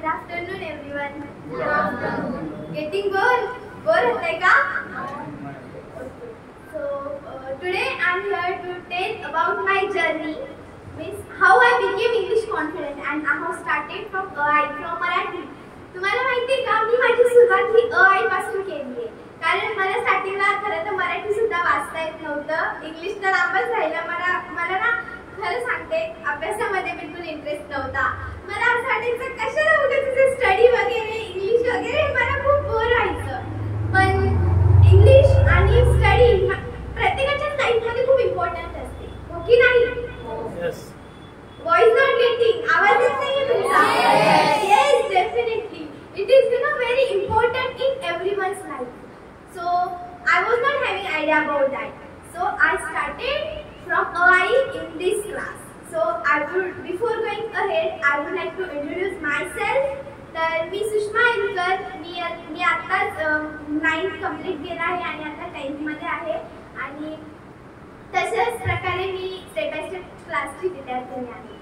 Good afternoon, everyone. Good afternoon. Getting bored? Bored होते का? So today I'm here to tell about my journey, means how I became English confident and I have started from Marathi. तुम्हाला माहिती आहे का, मी माझी सुरुवात ही अ आई पासून केली आहे. कारण मला स्टार्टिंगला खरं तर मराठी सुद्धा वाचता येत नव्हतं. इंग्लिश तर लांबच राहिलं. मला ना खरं सांगते, अभ्यासामध्ये बिलकुल इंटरेस्ट नव्हता. मला असं वाटायचं कशाला उगाच स्टडी वगैरे इंग्लिश वगैरे मला खूप बोर व्हायचं. पण इंग्लिश आणि स्टडी प्रत्येकाच्या लाईफमध्ये खूप इम्पॉर्टंट असते, हो की नाही? व्हॉइस नॉट गेटिंग, आवाज येत नाहीये तुमचा? Yes, definitely it is very important in everyone's life. So I was not having idea about that. So I started from AI in this class. So before going ahead, I would like to introduce myself. तर मी सुषमा इनकर, मी आताच 9th complete केलं आहे आणि आता 10th मध्ये आहे. आणि तशाच प्रकारे मी स्टेप बाय स्टेप क्लासची विद्यार्थी आहे.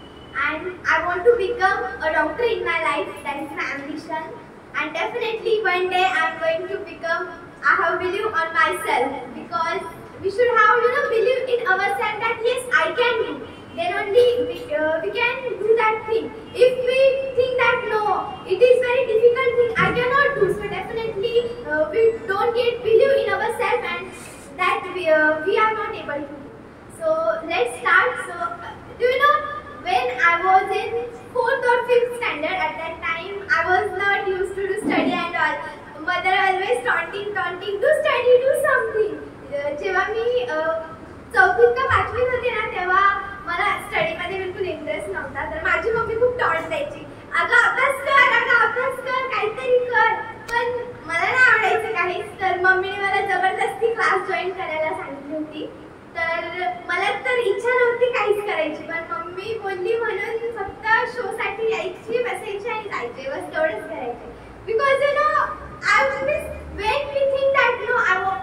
And I want to become a doctor in my life. That is my ambition. And definitely one day I am going to become. I have believe on myself, because we should have believe in ourselves that yes, I can do. Then only we can do that thing. If we think that no, it is very difficult thing, I cannot do, so definitely we don't get believe in ourselves and that we are not able to do. So let's start. So do you know, when I was in 4th or 5th standard, at that time I was not used to do study and all. Mother always taunting, do study, do something. जेव्हा मी 4th का 5वीत होते ना, तेव्हा मला study मध्ये बिलकुल interest नव्हता. तर माझी मम्मी खूप टॉन्ट द्यायची, अगं अभ्यास कर, काहीतरी कर. पण मला नाही आवडायचं काहीच. तर मम्मीने मला जबरदस्ती क्लास जॉईन करायला सांगितली होती. तर मला तर इच्छा नव्हती काहीच करायची, पण मम्मी बोलली म्हणून फक्त शो साठी यायची, बसायची आणि जायचे, बस तेवढंच करायचे. Because when we think that no,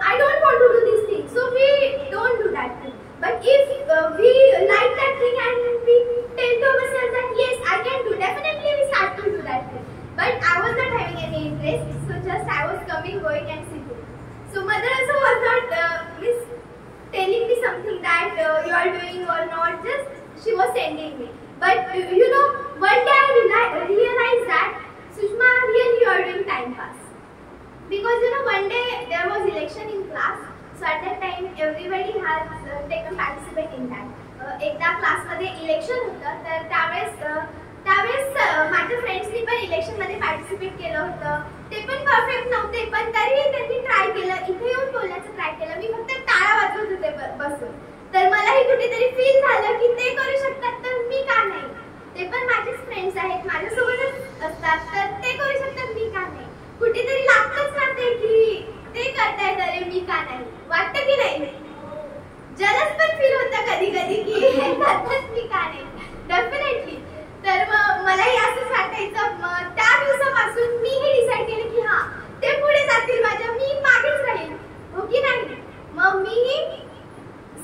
I don't want to do this thing, so we don't do that thing. But if we like that thing and we tell to ourselves that yes, I can do, definitely we start to do that thing. But I was not having any interest, so just I was going and sitting. So mother also was not telling me something that you are doing or not, just she was sending me. But one day I realized that Sushma, really you are doing time pass. Because one day there was election in class, so at that time everybody has taken participate in that. एकदा class मध्ये election होतं, तर त्यावेळेस माझ्या फ्रेंड्सनी पण election मध्ये participate केलं होतं. ते पण परफेक्ट नव्हते, पण तरीही त्यांनी ट्राय केलं, इथे येऊन बोलण्याचं ट्राय केलं. मी फक्त टाळ्या वाजवत होते बसून. तर मलाही कुठेतरी फील झालं की ते करू शकतात तर मी का नाही. ते पण माझेच फ्रेंड्स आहेत, माझ्यासोबतच असतात, तर ते करू शकतात, मी का नाही. कुठेतरी लागतच ना ते की ते करतायत, अरे मी का नाही. वाटतं की नाही? जलस पण फील होतं कधी कधी की हे करतात, मी का नाही. डेफिनेटली. तर मग मलाही असंच वाटायचं. मग त्या दिवसापासून मी हे डिसाईड केलं की हा, ते पुढे जातील माझ्या, मी मागेच राहील, हो की नाही. मग मीही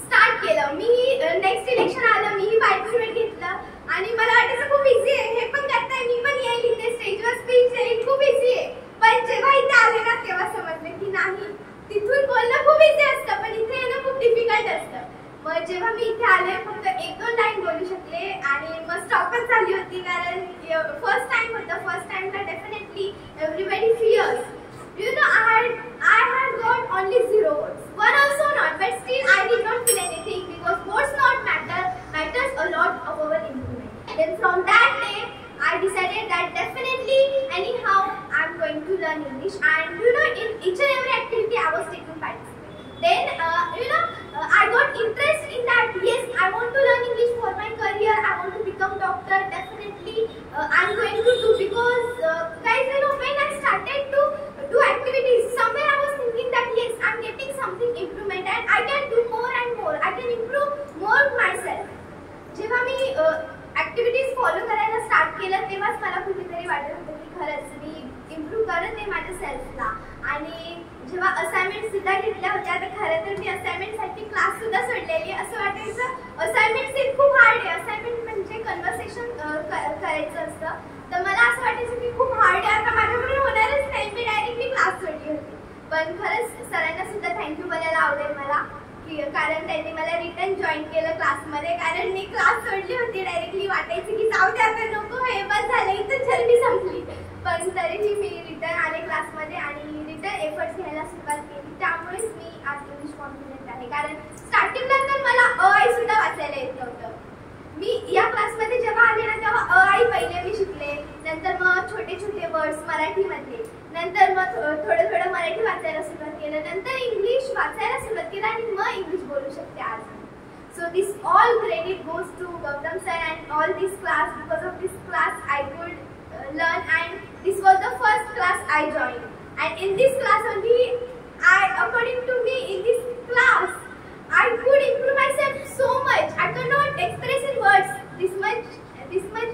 स्टार्ट केलं. मी नेक्स्ट इलेक्शन आलं, मीही पार्टिसिपेट घेतलं आणि मला वाटायचं खूप इझी आहे, हे पण करताय, मी पण येईल इथे स्टेजवर स्पीच देईल, खूप इझी आहे. पण जेव्हा इथे आले ना, तेव्हा समजलं की नाही, तिथून बोलणं खूप इझी असतं, पण इथे येणं खूप डिफिकल्ट असतं. मग जेव्हा मी इथे आले, फक्त 1-2 लाईन बोलू शकले आणि मग स्टॉपच झाली होती. कारण फर्स्ट टाइम होतं. फर्स्ट टाइमला definitely everybody fears. I had got only 0 words. One also not, but still I did not feel anything because words not matters a lot of our improvement. Then from that day, I decided that definitely, anyhow, I'm going to learn English. And in each and every activity I was taking participate. Then I got interest in that. Yes, I want to learn English for my career. I want to become doctor. Definitely, I'm going to do, because guys, when I started to do activities, somewhere I was thinking that yes, I'm getting something improvement and I can do more and more. I can improve more myself. जेव्हा मी activities follow करायला start केलं, तेव्हाच मला कुठेतरी वाटत होतं की खरंच मी इम्प्रूव्ह करत आहे माझ्या सेल्फला. आणि जेव्हा असाइनमेंट सुद्धा घेतल्या होत्या, तर खरं तर मी असाइनमेंटसाठी क्लास सुद्धा सोडलेली. असं वाटायचं असाइनमेंट खूप हार्ड आहे. असाइनमेंट म्हणजे कन्व्हर्सेशन करायचं असतं. तर मला असं वाटायचं की खूप त्यांनी मला रिटर्न जॉईन केलं क्लासमध्ये, कारण मी क्लास सोडली होती डायरेक्टली. वाटायचं की जाऊ द्या आता, नको हे बस झालं, इथं जर्नी संपली. पण तरीही मी रिटर्न आले क्लासमध्ये आणि रिटर्न एफर्ट्स घ्यायला सुरुवात केली. त्यामुळेच मी आज इंग्लिश कॉन्फिडंट आहे. कारण स्टार्टिंगला तर मला अ आई सुद्धा वाचायला येत नव्हतं. मी या क्लासमध्ये जेव्हा आले ना तेव्हा अ आई पहिले मी शिकले, नंतर मग छोटे छोटे वर्ड्स मराठीमधले, नंतर मग थोडं थोडं मराठी वाचायला सुरुवात केलं, नंतर इंग्लिश वाचायला सुरुवात केलं आणि मग इंग्लिश बोलू शकते आज. So this all credit goes to Gautam sir and all this class. Because of this class I could learn, and this was the first class I joined, and in this class only according to me, in this class I could improve myself so much. I cannot express in words this much,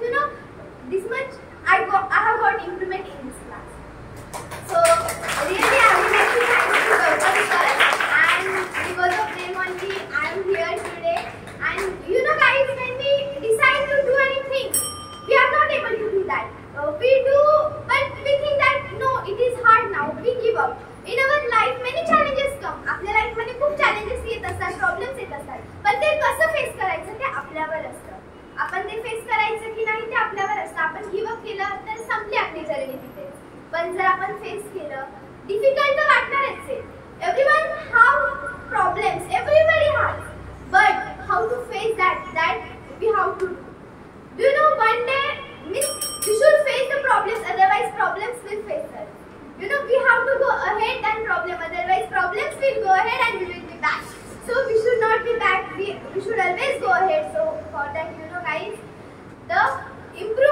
you know, this much I have got improvement in this class. So really I would like to thank you Gautam sir, and because of them only I am here today. And you know guys, when we decide to do anything, we are not able to do that. We do, but we think that no, it is hard now, we give up. In our life many challenges come. आपल्या life मध्ये खूप challenges येत असतात, problems येत असतात, पण ते कसं फेस करायचं ते आपल्यावर असतं. आपण ते फेस करायचं की नाही ते आपल्यावर असतं. आपण गिव अप केलं तर संपली आपली जर्नी तिथेच. पण जर आपण फेस केलं, डिफिकल्ट तर वाटणारच आहे. Everyone have problems, everybody has, but how to face that we have to do. Do you know, one day we should face the problems, otherwise problems will face us. You know, we have to go ahead than problem, otherwise problems will go ahead and we will be back. So we should not be back, we should always go ahead. So for that, you know guys, the improve